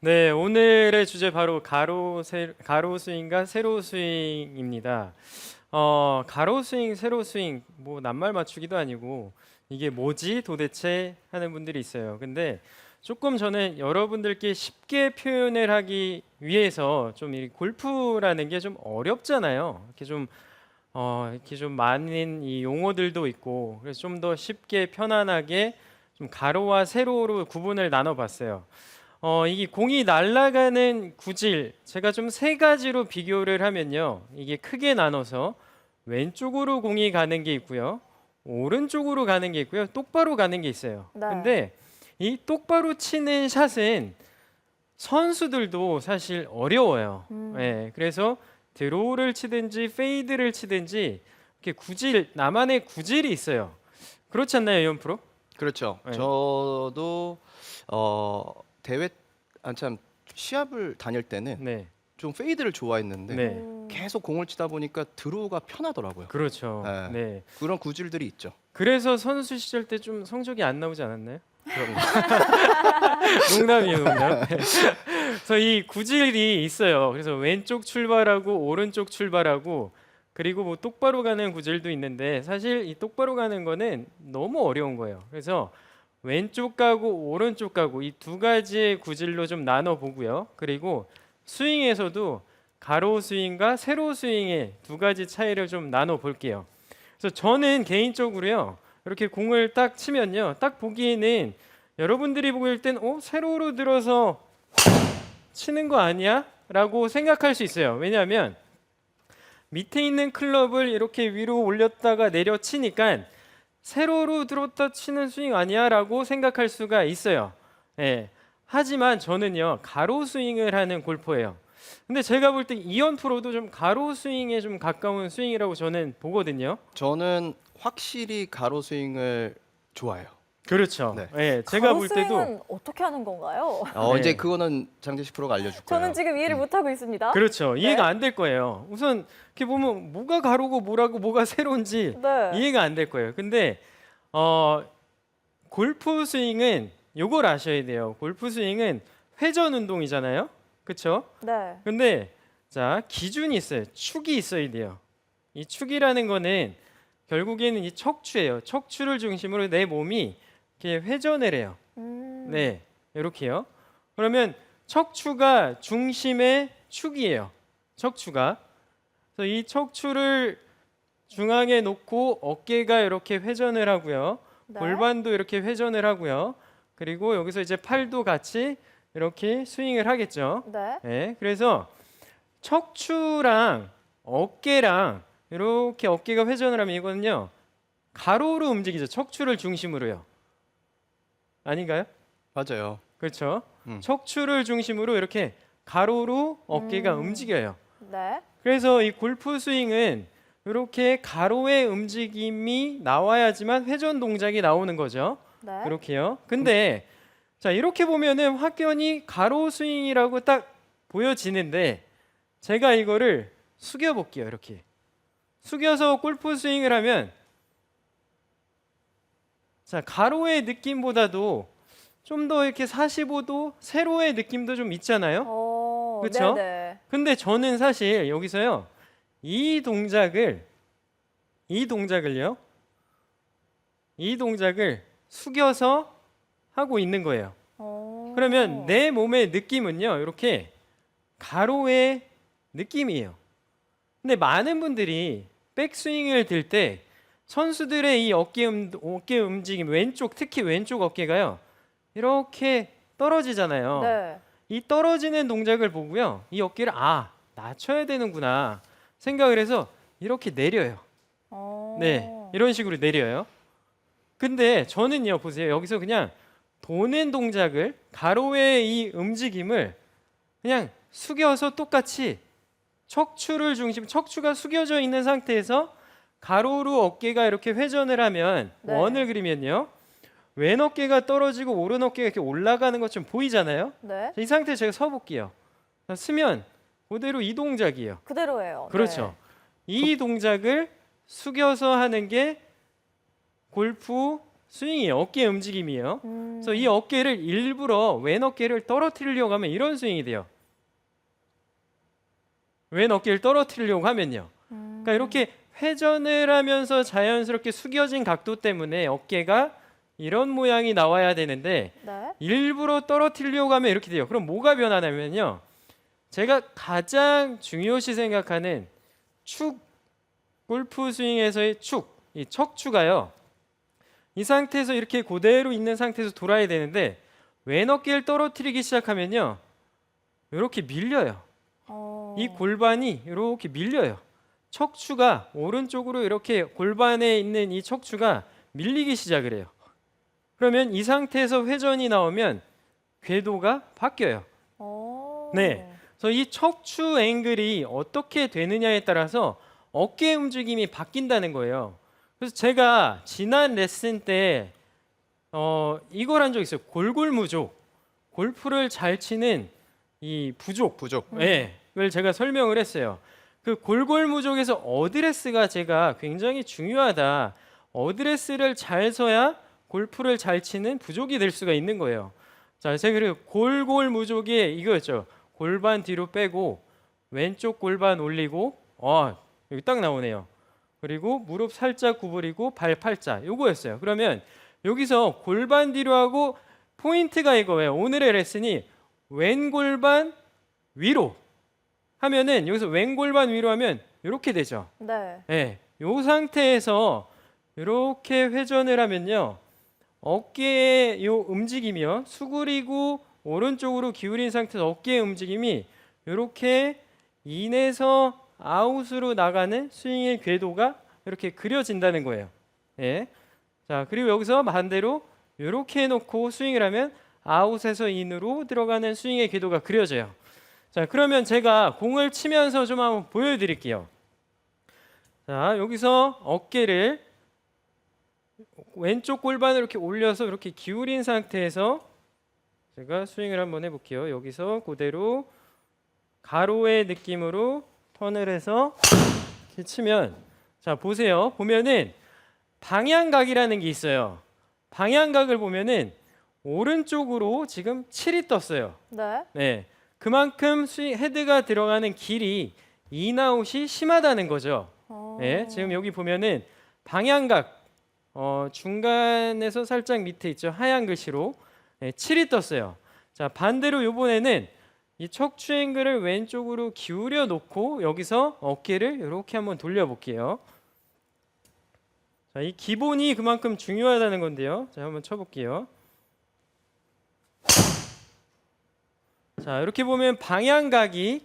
네, 오늘의 주제 바로 가로 스윙과 세로 스윙입니다. 가로 스윙, 세로 스윙, 뭐 낱말 맞추기도 아니고 이게 뭐지 도대체 하는 분들이 있어요. 근데 조금 저는 여러분들께 쉽게 표현을 하기 위해서 좀 이 골프라는 게 좀 어렵잖아요. 이렇게 좀 많은 이 용어들도 있고 그래서 좀 더 쉽게 편안하게 좀 가로와 세로로 구분을 나눠봤어요. 이게 공이 날아가는 구질 제가 좀 세 가지로 비교를 하면요. 이게 크게 나눠서 왼쪽으로 공이 가는 게 있고요. 오른쪽으로 가는 게 있고요. 똑바로 가는 게 있어요. 네. 근데 이 똑바로 치는 샷은 선수들도 사실 어려워요. 예, 그래서 드로우를 치든지 페이드를 치든지 이렇게 나만의 구질이 있어요. 그렇지 않나요, 이현 프로? 그렇죠. 네. 저도 대회 참 시합을 다닐 때는 네, 좀 페이드를 좋아했는데 네, 계속 공을 치다 보니까 드로우가 편하더라고요. 그렇죠. 네. 네. 그런 구질들이 있죠. 그래서 선수 시절 때 좀 성적이 안 나오지 않았나요? 그런 거. 농담이에요, 농담. 그래서 이 구질이 있어요. 그래서 왼쪽 출발하고 오른쪽 출발하고 그리고 뭐 똑바로 가는 구질도 있는데 사실 이 똑바로 가는 거는 너무 어려운 거예요. 그래서 왼쪽 가고 오른쪽 가고 이 두 가지의 구질로 좀 나눠 보고요. 그리고 스윙에서도 가로 스윙과 세로 스윙의 두 가지 차이를 좀 나눠 볼게요. 그래서 저는 개인적으로요. 이렇게 공을 딱 치면요. 딱 보기에는 여러분들이 보일 땐 세로로 들어서 치는 거 아니야? 라고 생각할 수 있어요. 왜냐하면 밑에 있는 클럽을 이렇게 위로 올렸다가 내려 치니까 세로로 들었다 치는 스윙 아니야? 라고 생각할 수가 있어요. 예. 하지만 저는요. 가로 스윙을 하는 골퍼예요. 근데 제가 볼 때 이현 프로도 좀 가로 스윙에 좀 가까운 스윙이라고 저는 보거든요. 저는 확실히 가로 스윙을 좋아해요. 그렇죠. 네. 예. 제가 볼 때도 가로스윙은 어떻게 하는 건가요? 네. 이제 그거는 장재식 프로가 알려줄 거예요. 저는 지금 이해를 못하고 있습니다. 그렇죠. 이해가 네. 안 될 거예요. 우선 이렇게 보면 뭐가 가로고 뭐라고 뭐가 세로인지 네. 이해가 안 될 거예요. 근데 골프 스윙은 요걸 아셔야 돼요. 골프 스윙은 회전 운동이잖아요. 그렇죠? 네. 근데 자, 기준이 있어요. 축이 있어야 돼요. 이 축이라는 거는 결국에는 이 척추예요. 척추를 중심으로 내 몸이 이렇게 회전을 해요. 네, 이렇게요. 그러면 척추가 중심의 축이에요. 척추가. 그래서 이 척추를 중앙에 놓고 어깨가 이렇게 회전을 하고요. 네. 골반도 이렇게 회전을 하고요. 그리고 여기서 이제 팔도 같이 이렇게 스윙을 하겠죠. 네. 네, 그래서 척추랑 어깨랑 이렇게 어깨가 회전을 하면 이거는요. 가로로 움직이죠. 척추를 중심으로요. 아닌가요? 맞아요. 그렇죠. 음. 척추를 중심으로 이렇게 가로로 어깨가 움직여요. 네. 그래서 이 골프 스윙은 이렇게 가로의 움직임이 나와야지만 회전 동작이 나오는 거죠. 네. 이렇게요. 근데 자, 이렇게 보면은 확연히 가로 스윙이라고 딱 보여지는데 제가 이거를 숙여 볼게요. 이렇게. 숙여서 골프 스윙을 하면 자, 가로의 느낌보다도 좀 더 이렇게 45도 세로의 느낌도 좀 있잖아요. 그쵸? 네네. 근데 저는 사실 여기서요. 이 동작을요. 이 동작을 숙여서 하고 있는 거예요. 그러면 내 몸의 느낌은요. 이렇게 가로의 느낌이에요. 근데 많은 분들이 백스윙을 들 때 선수들의 이 어깨 움직임 왼쪽 특히 왼쪽 어깨가요. 이렇게 떨어지잖아요. 네. 이 떨어지는 동작을 보고요. 이 어깨를 낮춰야 되는구나 생각을 해서 이렇게 내려요. 네, 이런 식으로 내려요. 근데 저는요, 보세요. 여기서 그냥 도는 동작을 가로의 이 움직임을 그냥 숙여서 똑같이 척추가 숙여져 있는 상태에서 가로로 어깨가 이렇게 회전을 하면 네. 원을 그리면요. 왼 어깨가 떨어지고 오른 어깨가 이렇게 올라가는 것 좀 보이잖아요. 네. 이 상태에 제가 서볼게요. 쓰면 그대로 이 동작이에요. 그대로예요. 그렇죠. 이 동작을 숙여서 하는 게 골프 스윙이 어깨 움직임이에요. 음. 그래서 이 어깨를 일부러 왼 어깨를 떨어뜨리려고 하면 이런 스윙이 돼요. 왼 어깨를 떨어뜨리려고 하면요. 그러니까 이렇게 회전을 하면서 자연스럽게 숙여진 각도 때문에 어깨가 이런 모양이 나와야 되는데 네. 일부러 떨어뜨리려고 하면 이렇게 돼요. 그럼 뭐가 변하냐면요. 제가 가장 중요시 생각하는 축, 골프 스윙에서의 축, 이 척추가요. 이 상태에서 이렇게 그대로 있는 상태에서 돌아야 되는데 왼 어깨를 떨어뜨리기 시작하면요. 이렇게 밀려요. 이 골반이 이렇게 밀려요. 척추가 오른쪽으로 이렇게 골반에 있는 이 척추가 밀리기 시작을 해요. 그러면 이 상태에서 회전이 나오면 궤도가 바뀌어요. 네. 그래서 이 척추 앵글이 어떻게 되느냐에 따라서 어깨 움직임이 바뀐다는 거예요. 그래서 제가 지난 레슨 때 이걸 한 적 있어요. 골골무족. 골프를 잘 치는 이 부족. 네. 을 제가 설명을 했어요. 그 골골무족에서 어드레스가 제가 굉장히 중요하다. 어드레스를 잘 서야 골프를 잘 치는 부족이 될 수가 있는 거예요. 자, 제가 그리고 골골무족이 이거였죠. 골반 뒤로 빼고 왼쪽 골반 올리고 여기 딱 나오네요. 그리고 무릎 살짝 구부리고 발 팔자. 요거였어요. 그러면 여기서 골반 뒤로 하고 포인트가 이거예요. 오늘의 레슨이 왼 골반 위로 하면은 여기서 왼 골반 위로 하면 이렇게 되죠. 네. 네, 요 상태에서 이렇게 회전을 하면요. 어깨의 요 움직임이요. 수그리고 오른쪽으로 기울인 상태에서 어깨의 움직임이 이렇게 인에서 아웃으로 나가는 스윙의 궤도가 이렇게 그려진다는 거예요. 예. 자, 그리고 여기서 반대로 이렇게 해놓고 스윙을 하면 아웃에서 인으로 들어가는 스윙의 궤도가 그려져요. 자, 그러면 제가 공을 치면서 좀 한번 보여드릴게요. 자, 여기서 어깨를 왼쪽 골반을 이렇게 올려서 이렇게 기울인 상태에서 제가 스윙을 한번 해볼게요. 여기서 그대로 가로의 느낌으로 턴을 해서 이렇게 치면, 자 보세요. 보면은 방향각이라는 게 있어요. 방향각을 보면은 오른쪽으로 지금 7이 떴어요. 네. 네, 그만큼 헤드가 들어가는 길이 인아웃이 심하다는 거죠. 네, 지금 여기 보면은 방향각 중간에서 살짝 밑에 있죠. 하얀 글씨로 7이 떴어요. 자, 반대로 이번에는 이 척추 앵글을 왼쪽으로 기울여 놓고 여기서 어깨를 이렇게 한번 돌려 볼게요. 자, 이 기본이 그만큼 중요하다는 건데요. 자, 한번 쳐 볼게요. 자, 이렇게 보면 방향각이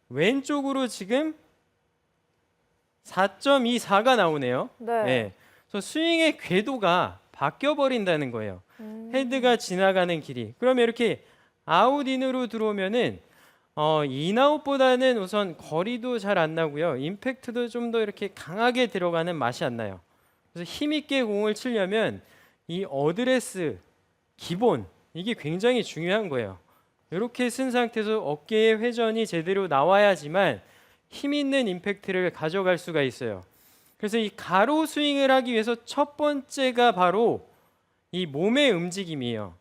왼쪽으로 지금 4.24가 나오네요. 네. 네. 그래서 스윙의 궤도가 바뀌어 버린다는 거예요. 헤드가 지나가는 길이. 그러면 이렇게 아웃인으로 들어오면은 인아웃보다는 우선 거리도 잘 안 나고요. 임팩트도 좀 더 이렇게 강하게 들어가는 맛이 안 나요. 그래서 힘 있게 공을 치려면 이 어드레스 기본 이게 굉장히 중요한 거예요. 이렇게 쓴 상태에서 어깨의 회전이 제대로 나와야지만 힘 있는 임팩트를 가져갈 수가 있어요. 그래서 이 가로 스윙을 하기 위해서 첫 번째가 바로 이 몸의 움직임이에요.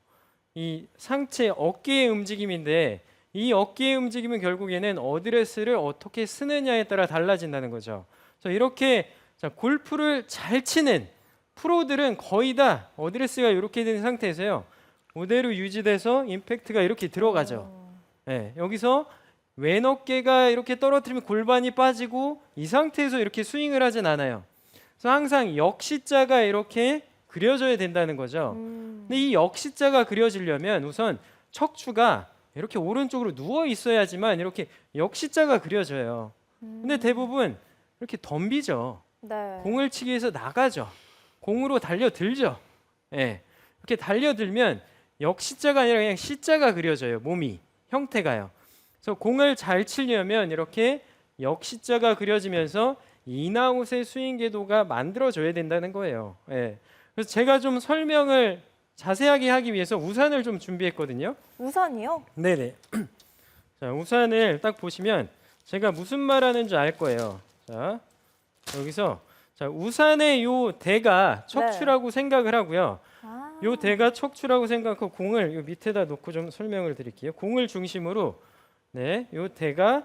이 상체 어깨의 움직임인데 이 어깨의 움직임은 결국에는 어드레스를 어떻게 쓰느냐에 따라 달라진다는 거죠. 그래서 이렇게 골프를 잘 치는 프로들은 거의 다 어드레스가 이렇게 된 상태에서요. 그대로 유지돼서 임팩트가 이렇게 들어가죠. 네, 여기서 왼 어깨가 이렇게 떨어뜨리면 골반이 빠지고 이 상태에서 이렇게 스윙을 하진 않아요. 그래서 항상 역시자가 이렇게 그려져야 된다는 거죠. 근데 이 역시자가 그려지려면 우선 척추가 이렇게 오른쪽으로 누워 있어야지만 이렇게 역시자가 그려져요. 근데 대부분 이렇게 덤비죠. 네. 공을 치기 위해서 나가죠. 공으로 달려들죠. 예. 이렇게 달려들면 역시자가 아니라 그냥 C자가 그려져요. 몸이 형태가요. 그래서 공을 잘 치려면 이렇게 역시자가 그려지면서 인아웃의 스윙 궤도가 만들어져야 된다는 거예요. 예. 그래서 제가 좀 설명을 자세하게 하기 위해서 우산을 좀 준비했거든요. 우산이요? 네네. 자, 우산을 딱 보시면 제가 무슨 말하는 줄 알 거예요. 자, 여기서 자, 우산의 요 대가 척추라고 생각을 하고요. 아, 요 대가 척추라고 생각하고 공을 요 밑에다 놓고 좀 설명을 드릴게요. 공을 중심으로 요 대가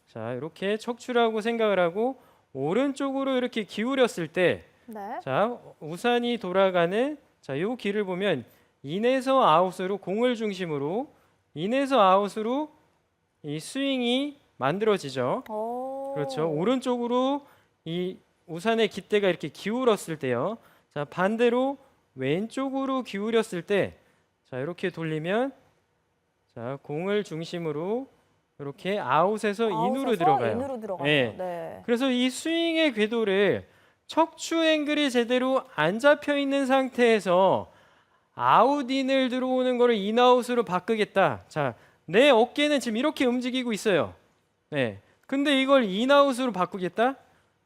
자, 이렇게 척추라고 생각을 하고 오른쪽으로 이렇게 기울였을 때 네. 자, 우산이 돌아가는 자, 요 길을 보면 인에서 아웃으로 공을 중심으로 인에서 아웃으로 이 스윙이 만들어지죠. 오. 그렇죠. 오른쪽으로 이 우산의 깃대가 이렇게 기울었을 때요. 자, 반대로 왼쪽으로 기울였을 때 자, 이렇게 돌리면 자, 공을 중심으로 이렇게 아웃에서 인으로 들어가요. 인으로 들어가요. 네. 네. 그래서 이 스윙의 궤도를 척추 앵글이 제대로 안 잡혀 있는 상태에서 아웃인을 들어오는 거를 인아웃으로 바꾸겠다. 자, 내 어깨는 지금 이렇게 움직이고 있어요. 네. 근데 이걸 인아웃으로 바꾸겠다?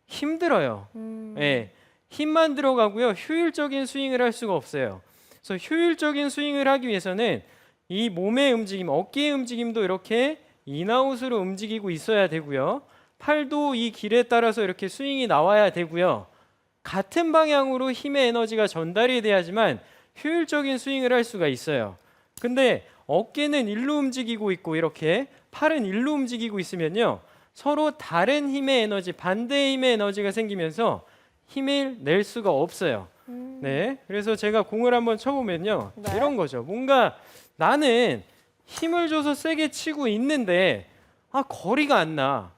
힘들어요. 네. 힘만 들어가고요. 효율적인 스윙을 할 수가 없어요. 그래서 효율적인 스윙을 하기 위해서는 이 몸의 움직임, 어깨의 움직임도 이렇게 인아웃으로 움직이고 있어야 되고요. 팔도 이 길에 따라서 이렇게 스윙이 나와야 되고요. 같은 방향으로 힘의 에너지가 전달이 돼야지만 효율적인 스윙을 할 수가 있어요. 근데 어깨는 일로 움직이고 있고 이렇게 팔은 일로 움직이고 있으면요. 서로 다른 힘의 에너지, 반대의 힘의 에너지가 생기면서 힘을 낼 수가 없어요. 네. 그래서 제가 공을 한번 쳐보면요. 네. 이런 거죠. 뭔가 나는 힘을 줘서 세게 치고 있는데 거리가 안 나.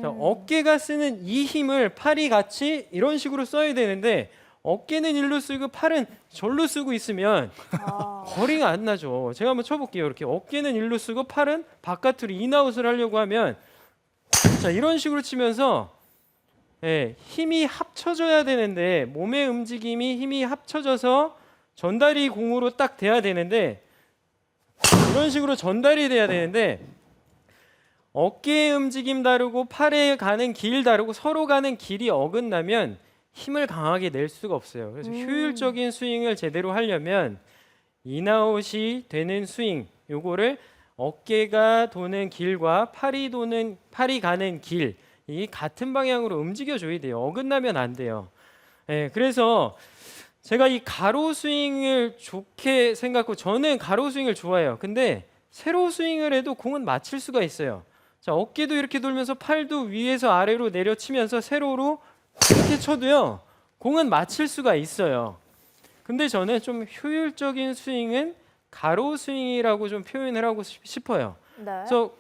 자, 어깨가 쓰는 이 힘을 팔이 같이 이런 식으로 써야 되는데 어깨는 일로 쓰고 팔은 절로 쓰고 있으면 아. 거리가 안 나죠. 제가 한번 쳐볼게요. 이렇게 어깨는 일로 쓰고 팔은 바깥으로 인아웃을 하려고 하면 자, 이런 식으로 치면서 힘이 합쳐져야 되는데 몸의 움직임이 힘이 합쳐져서 전달이 공으로 딱 돼야 되는데 이런 식으로 전달이 돼야 되는데 어깨의 움직임 다르고 팔에 가는 길 다르고 서로 가는 길이 어긋나면 힘을 강하게 낼 수가 없어요. 그래서 효율적인 스윙을 제대로 하려면 인아웃이 되는 스윙 요거를 어깨가 도는 길과 팔이 가는 길 이 같은 방향으로 움직여 줘야 돼요. 어긋나면 안 돼요. 그래서 제가 이 가로 스윙을 좋게 생각하고 저는 가로 스윙을 좋아해요. 근데 세로 스윙을 해도 공은 맞힐 수가 있어요. 자, 어깨도 이렇게 돌면서 팔도 위에서 아래로 내려치면서 세로로 이렇게 쳐도요. 공은 맞힐 수가 있어요. 근데 저는 좀 효율적인 스윙은 가로 스윙이라고 좀 표현을 하고 싶어요. 네. 그래서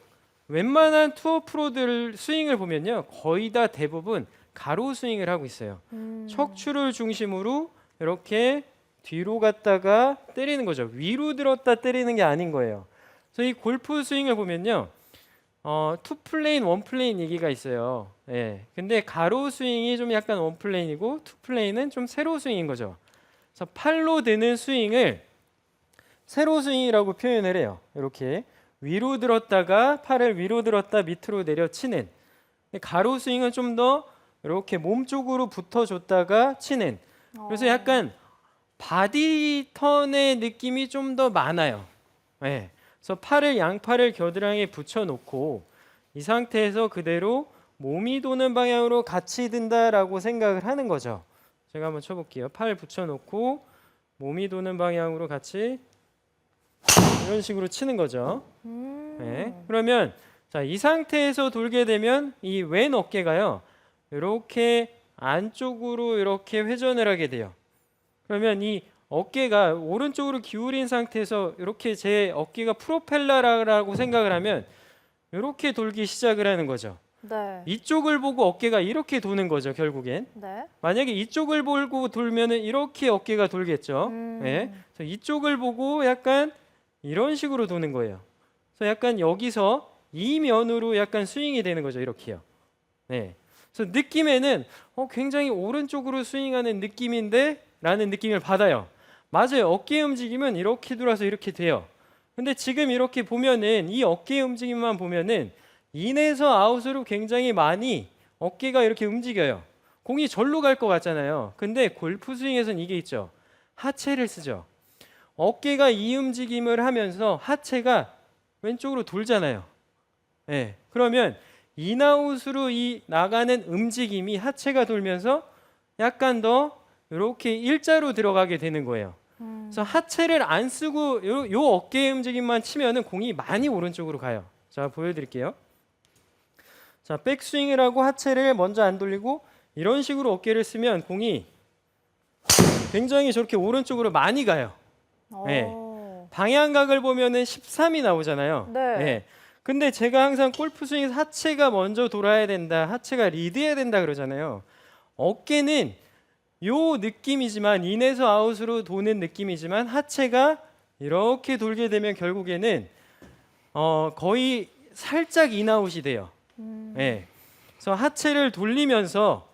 웬만한 투어 프로들 스윙을 보면요. 거의 다 대부분 가로 스윙을 하고 있어요. 척추를 중심으로 이렇게 뒤로 갔다가 때리는 거죠. 위로 들었다 때리는 게 아닌 거예요. 그래서 이 골프 스윙을 보면요. 투 플레인, 원 플레인 얘기가 있어요. 근데 가로 스윙이 좀 약간 원 플레인이고 투 플레인은 좀 세로 스윙인 거죠. 그래서 팔로 드는 스윙을 세로 스윙이라고 표현을 해요. 이렇게 위로 들었다가 팔을 위로 들었다 밑으로 내려치는. 가로 스윙은 좀 더 이렇게 몸 쪽으로 붙어줬다가 치는. 그래서 약간 바디 턴의 느낌이 좀 더 많아요. 그래서 양팔을 겨드랑이에 붙여놓고 이 상태에서 그대로 몸이 도는 방향으로 같이 든다라고 생각을 하는 거죠. 제가 한번 쳐볼게요. 팔 붙여놓고 몸이 도는 방향으로 같이 이런 식으로 치는 거죠. 그러면 자, 이 상태에서 돌게 되면 이 왼 어깨가요. 이렇게 안쪽으로 이렇게 회전을 하게 돼요. 그러면 이 어깨가 오른쪽으로 기울인 상태에서 이렇게 제 어깨가 프로펠러라고 생각을 하면 이렇게 돌기 시작을 하는 거죠. 네. 이쪽을 보고 어깨가 이렇게 도는 거죠, 결국엔. 네. 만약에 이쪽을 보고 돌면은 이렇게 어깨가 돌겠죠. 그래서 이쪽을 보고 약간 이런 식으로 도는 거예요. 그래서 약간 여기서 이 면으로 약간 스윙이 되는 거죠, 이렇게요. 그래서 느낌에는 굉장히 오른쪽으로 스윙하는 느낌인데 라는 느낌을 받아요. 맞아요. 어깨 움직임은 이렇게 돌아서 이렇게 돼요. 근데 지금 이렇게 보면은 이 어깨 움직임만 보면은 인에서 아웃으로 굉장히 많이 어깨가 이렇게 움직여요. 공이 절로 갈 것 같잖아요. 근데 골프 스윙에서는 이게 있죠. 하체를 쓰죠. 어깨가 이 움직임을 하면서 하체가 왼쪽으로 돌잖아요. 그러면 인아웃으로 이 나가는 움직임이 하체가 돌면서 약간 더 이렇게 일자로 들어가게 되는 거예요. 그래서 하체를 안 쓰고 요 어깨 움직임만 치면은 공이 많이 오른쪽으로 가요. 자, 보여드릴게요. 자, 백스윙을 하고 하체를 먼저 안 돌리고 이런 식으로 어깨를 쓰면 공이 굉장히 저렇게 오른쪽으로 많이 가요. 네. 방향각을 보면은 13이 나오잖아요. 네. 근데 제가 항상 골프 스윙에서 하체가 먼저 돌아야 된다, 하체가 리드해야 된다 그러잖아요. 어깨는 요 느낌이지만 인에서 아웃으로 도는 느낌이지만 하체가 이렇게 돌게 되면 결국에는 거의 살짝 인아웃이 돼요. 예. 그래서 하체를 돌리면서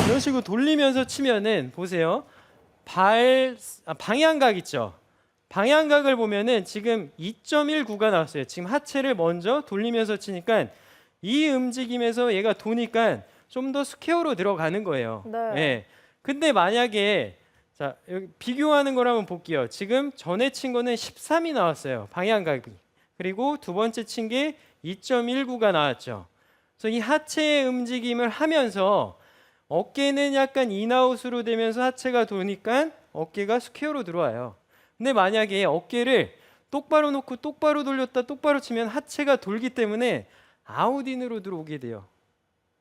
이런 식으로 돌리면서 치면은 보세요. 방향각 있죠. 방향각을 보면은 지금 2.19가 나왔어요. 지금 하체를 먼저 돌리면서 치니까 이 움직임에서 얘가 도니까 좀 더 스퀘어로 들어가는 거예요. 네. 예. 근데 만약에 자, 여기 비교하는 걸 한번 볼게요. 지금 전에 친 거는 13이 나왔어요. 방향각이. 그리고 두 번째 친 게 2.19가 나왔죠. 그래서 이 하체의 움직임을 하면서 어깨는 약간 인아웃으로 되면서 하체가 도니까 어깨가 스퀘어로 들어와요. 근데 만약에 어깨를 똑바로 놓고 똑바로 돌렸다 똑바로 치면 하체가 돌기 때문에 아웃인으로 들어오게 돼요.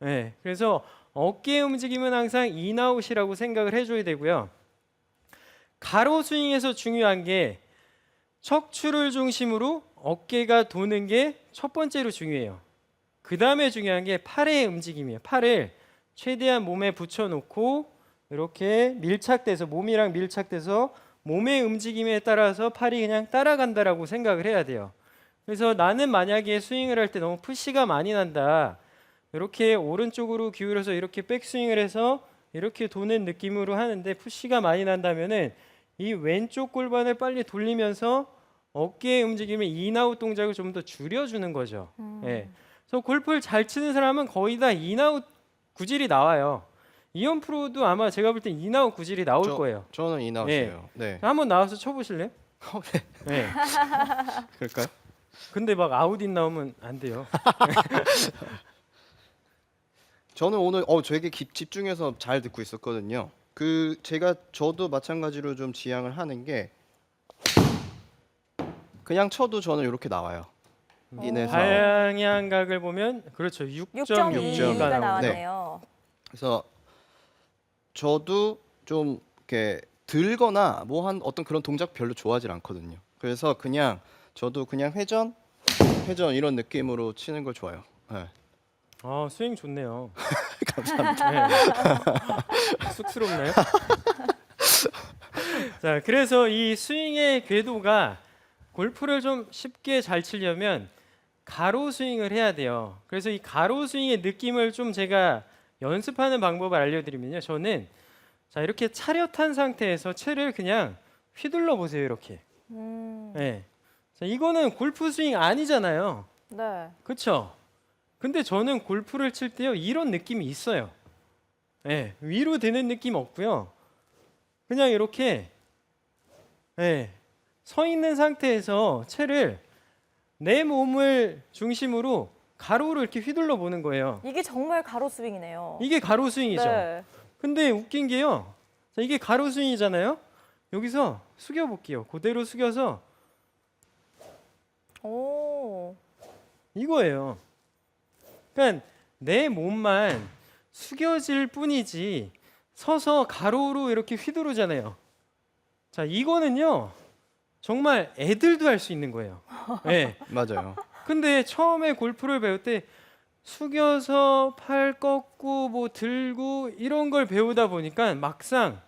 네, 그래서 어깨 움직임은 항상 인아웃이라고 생각을 해줘야 되고요. 가로 스윙에서 중요한 게 척추를 중심으로 어깨가 도는 게 첫 번째로 중요해요. 그 다음에 중요한 게 팔의 움직임이에요. 팔을 최대한 몸에 붙여놓고 이렇게 밀착돼서 몸이랑 밀착돼서 몸의 움직임에 따라서 팔이 그냥 따라간다라고 생각을 해야 돼요. 그래서 나는 만약에 스윙을 할 때 너무 푸시가 많이 난다. 이렇게 오른쪽으로 기울여서 이렇게 백스윙을 해서 이렇게 도는 느낌으로 하는데 푸시가 많이 난다면은 이 왼쪽 골반을 빨리 돌리면서 어깨의 움직임을 인아웃 동작을 좀 더 줄여주는 거죠. 예. 그래서 골프를 잘 치는 사람은 거의 다 인아웃 구질이 나와요. 이현 프로도 아마 제가 볼 때 인아웃 구질이 나올 거예요. 저는 인아웃이에요. 네. 한번 나와서 쳐보실래요? 네. 그럴까요? 근데 막 아웃인 나오면 안 돼요. 저는 오늘 되게 집중해서 잘 듣고 있었거든요. 저도 마찬가지로 좀 지향을 하는 게 그냥 쳐도 저는 이렇게 나와요. 인에서. 방향각을 보면 그렇죠. 6.2가 6.2가 나오네요. 나왔네요. 그래서 저도 좀 이렇게 들거나 뭐 한 어떤 그런 동작 별로 좋아하지 않거든요. 그래서 저도 그냥 회전 이런 느낌으로 치는 걸 좋아해요. 네. 스윙 좋네요. 감사합니다. 네. 쑥스럽나요? 자, 그래서 이 스윙의 궤도가 골프를 좀 쉽게 잘 치려면 가로 스윙을 해야 돼요. 그래서 이 가로 스윙의 느낌을 좀 제가 연습하는 방법을 알려드리면요. 저는 자 이렇게 차렷한 상태에서 채를 그냥 휘둘러 보세요. 이렇게. 네. 자, 이거는 골프 스윙 아니잖아요. 네. 그렇죠? 근데 저는 골프를 칠 때요 이런 느낌이 있어요. 네, 위로 드는 느낌 없고요. 그냥 이렇게 서 있는 상태에서 채를 내 몸을 중심으로 가로로 이렇게 휘둘러 보는 거예요. 이게 정말 가로 스윙이네요. 이게 가로 스윙이죠. 네. 근데 웃긴 게요. 자, 이게 가로 스윙이잖아요. 여기서 숙여 볼게요. 그대로 숙여서 오. 이거예요. 그러니까 내 몸만 숙여질 뿐이지 서서 가로로 이렇게 휘두르잖아요. 자, 이거는요. 정말 애들도 할 수 있는 거예요. 네. 맞아요. 근데 처음에 골프를 배울 때 숙여서 팔 꺾고 뭐 들고 이런 걸 배우다 보니까 막상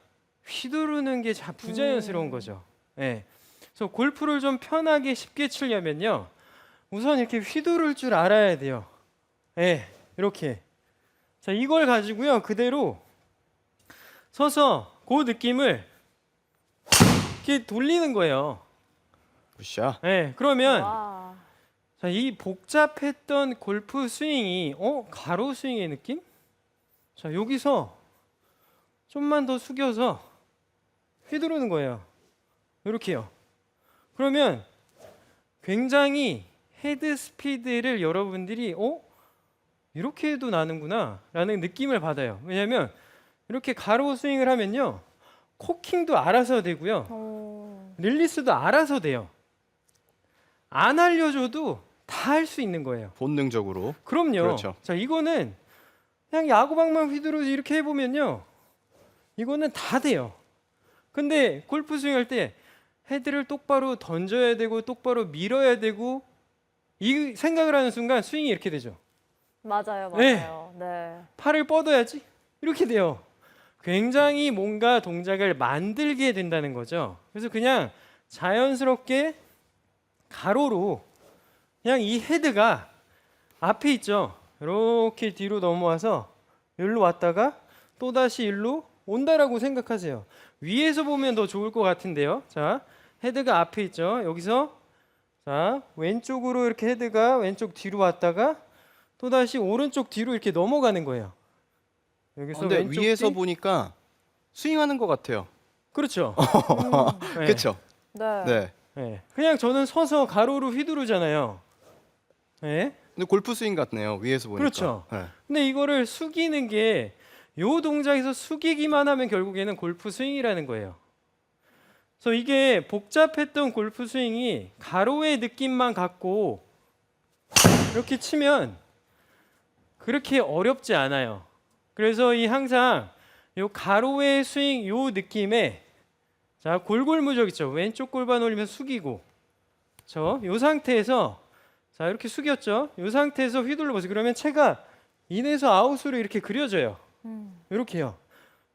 휘두르는 게 부자연스러운 거죠. 네. 그래서 골프를 좀 편하게 쉽게 치려면요. 우선 이렇게 휘두를 줄 알아야 돼요. 네, 이렇게. 자, 이걸 가지고요. 그대로 서서 그 느낌을 이렇게 돌리는 거예요. 굿샷. 네, 그러면 와. 자, 이 복잡했던 골프 스윙이 가로 스윙의 느낌? 자, 여기서 좀만 더 숙여서 휘두르는 거예요. 이렇게요. 그러면 굉장히 헤드 스피드를 여러분들이 이렇게 해도 나는구나 라는 느낌을 받아요. 왜냐하면 이렇게 가로 스윙을 하면요, 코킹도 알아서 되고요, 오. 릴리스도 알아서 돼요. 안 알려줘도 다 할 수 있는 거예요. 본능적으로. 그럼요. 그렇죠. 자, 이거는 그냥 야구방망 휘두르 이렇게 해보면요, 이거는 다 돼요. 근데 골프 스윙할 때 헤드를 똑바로 던져야 되고 똑바로 밀어야 되고 이 생각을 하는 순간 스윙이 이렇게 되죠. 맞아요, 네. 맞아요. 네. 팔을 뻗어야지 이렇게 돼요. 굉장히 뭔가 동작을 만들게 된다는 거죠. 그래서 그냥 자연스럽게 가로로 그냥 이 헤드가 앞에 있죠. 이렇게 뒤로 넘어와서 여기로 왔다가 또다시 일로 온다라고 생각하세요. 위에서 보면 더 좋을 것 같은데요. 자, 헤드가 앞에 있죠. 여기서 자, 왼쪽으로 이렇게 헤드가 왼쪽 뒤로 왔다가 또다시 오른쪽 뒤로 이렇게 넘어가는 거예요. 여기서 근데 왼쪽 위에서 뒤. 보니까 스윙하는 것 같아요. 그렇죠. 네. 그렇죠. 네. 네. 네. 그냥 저는 서서 가로로 휘두르잖아요. 네. 근데 골프 스윙 같네요. 위에서 보니까. 그렇죠. 네. 근데 이거를 숙이는 게 요 동작에서 숙이기만 하면 결국에는 골프 스윙이라는 거예요. 그래서 이게 복잡했던 골프 스윙이 가로의 느낌만 갖고 이렇게 치면 그렇게 어렵지 않아요. 그래서 이 항상 요 가로의 스윙 요 느낌에 자, 골골무적 있죠. 왼쪽 골반 올리면 숙이고 요 상태에서 자, 이렇게 숙였죠. 요 상태에서 휘둘러 보세요. 그러면 채가 인에서 아웃으로 이렇게 그려져요. 이렇게요.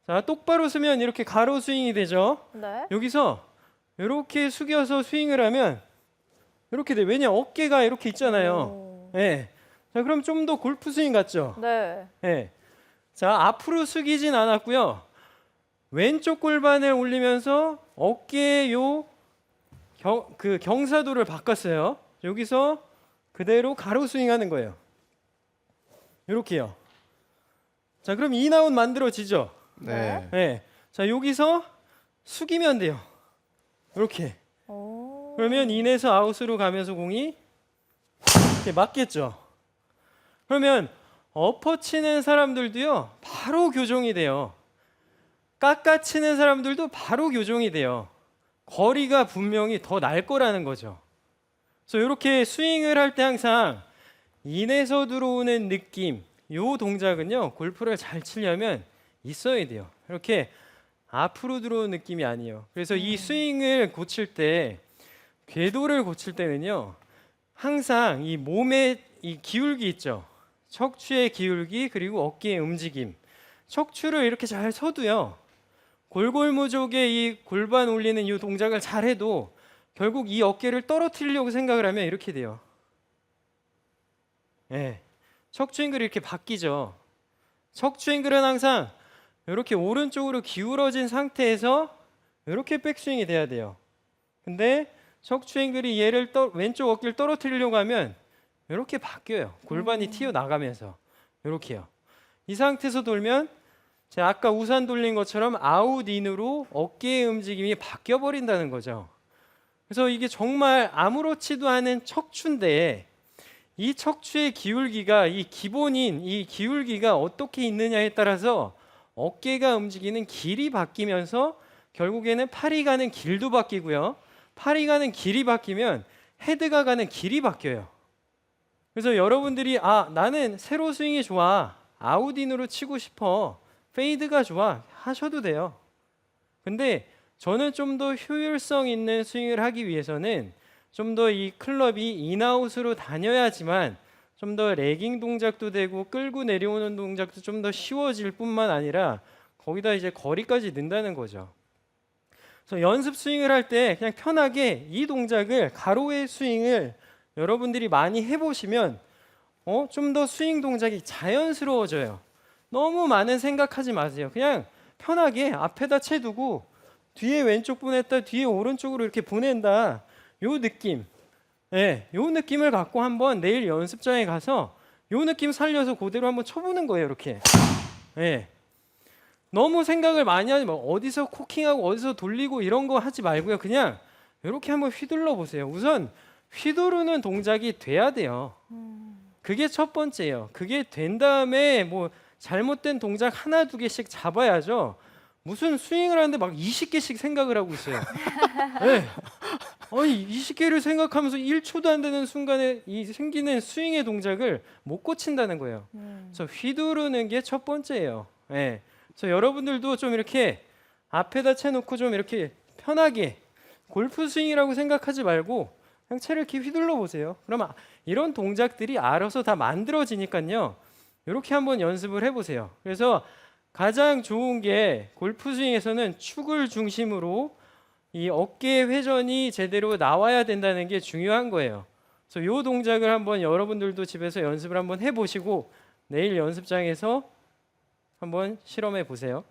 자, 똑바로 쓰면 이렇게 가로 스윙이 되죠. 네. 여기서 이렇게 숙여서 스윙을 하면 이렇게 돼. 왜냐, 어깨가 이렇게 있잖아요. 오. 예. 자, 그럼 좀 더 골프 스윙 같죠? 네. 예. 자, 앞으로 숙이진 않았고요. 왼쪽 골반을 올리면서 어깨의 경사도를 바꿨어요. 여기서 그대로 가로 스윙하는 거예요. 이렇게요. 자, 그럼 인아웃 만들어지죠? 네. 네. 자, 여기서 숙이면 돼요. 이렇게. 오. 그러면 인에서 아웃으로 가면서 공이 이렇게 맞겠죠. 그러면 엎어 치는 사람들도요, 바로 교정이 돼요. 깎아 치는 사람들도 바로 교정이 돼요. 거리가 분명히 더 날 거라는 거죠. 그래서 이렇게 스윙을 할 때 항상 인에서 들어오는 느낌, 요 동작은요, 골프를 잘 치려면 있어야 돼요. 이렇게 앞으로 들어오는 느낌이 아니에요. 그래서 이 스윙을 고칠 때, 궤도를 고칠 때는요, 항상 이 몸의 이 기울기 있죠. 척추의 기울기 그리고 어깨의 움직임. 척추를 이렇게 잘 서도요, 골골무족의 이 골반 올리는 이 동작을 잘 해도 결국 이 어깨를 떨어뜨리려고 생각을 하면 이렇게 돼요. 예. 척추 앵글이 이렇게 바뀌죠. 척추 앵글은 항상 이렇게 오른쪽으로 기울어진 상태에서 이렇게 백스윙이 돼야 돼요. 근데 척추 앵글이 얘를 왼쪽 어깨를 떨어뜨리려고 하면 이렇게 바뀌어요. 골반이 튀어나가면서 이렇게요. 이 상태에서 돌면 제가 아까 우산 돌린 것처럼 아웃인으로 어깨의 움직임이 바뀌어 버린다는 거죠. 그래서 이게 정말 아무렇지도 않은 척추인데 이 척추의 기울기가 이 기본인 이 기울기가 어떻게 있느냐에 따라서 어깨가 움직이는 길이 바뀌면서 결국에는 팔이 가는 길도 바뀌고요. 팔이 가는 길이 바뀌면 헤드가 가는 길이 바뀌어요. 그래서 여러분들이 나는 세로 스윙이 좋아, 아웃인으로 치고 싶어, 페이드가 좋아 하셔도 돼요. 근데 저는 좀 더 효율성 있는 스윙을 하기 위해서는 좀 더 이 클럽이 인아웃으로 다녀야지만 좀 더 레깅 동작도 되고 끌고 내려오는 동작도 좀 더 쉬워질 뿐만 아니라 거기다 이제 거리까지 는다는 거죠. 그래서 연습 스윙을 할 때 그냥 편하게 이 동작을 가로의 스윙을 여러분들이 많이 해보시면 좀 더 스윙 동작이 자연스러워져요. 너무 많은 생각하지 마세요. 그냥 편하게 앞에다 채두고 뒤에 왼쪽 보냈다, 뒤에 오른쪽으로 이렇게 보낸다. 요 느낌, 요 느낌을 갖고 한번 내일 연습장에 가서 요 느낌 살려서 그대로 한번 쳐보는 거예요. 이렇게. 너무 생각을 많이 하지 말고 어디서 코킹하고 어디서 돌리고 이런 거 하지 말고요. 그냥 이렇게 한번 휘둘러 보세요. 우선 휘두르는 동작이 돼야 돼요. 그게 첫 번째예요. 그게 된 다음에 뭐 잘못된 동작 하나 두 개씩 잡아야죠. 무슨 스윙을 하는데 막 20개씩 생각을 하고 있어요. 네. 아니 20개를 생각하면서 1초도 안 되는 순간에 이 생기는 스윙의 동작을 못 고친다는 거예요. 그래서 휘두르는 게 첫 번째예요. 네. 그래서 여러분들도 좀 이렇게 앞에다 채놓고 좀 이렇게 편하게 골프 스윙이라고 생각하지 말고 그냥 채를 이렇게 휘둘러 보세요. 그러면 이런 동작들이 알아서 다 만들어지니까요. 이렇게 한번 연습을 해보세요. 그래서 가장 좋은 게 골프 스윙에서는 축을 중심으로 이 어깨 회전이 제대로 나와야 된다는 게 중요한 거예요. 그래서 이 동작을 한번 여러분들도 집에서 연습을 한번 해보시고 내일 연습장에서 한번 실험해 보세요.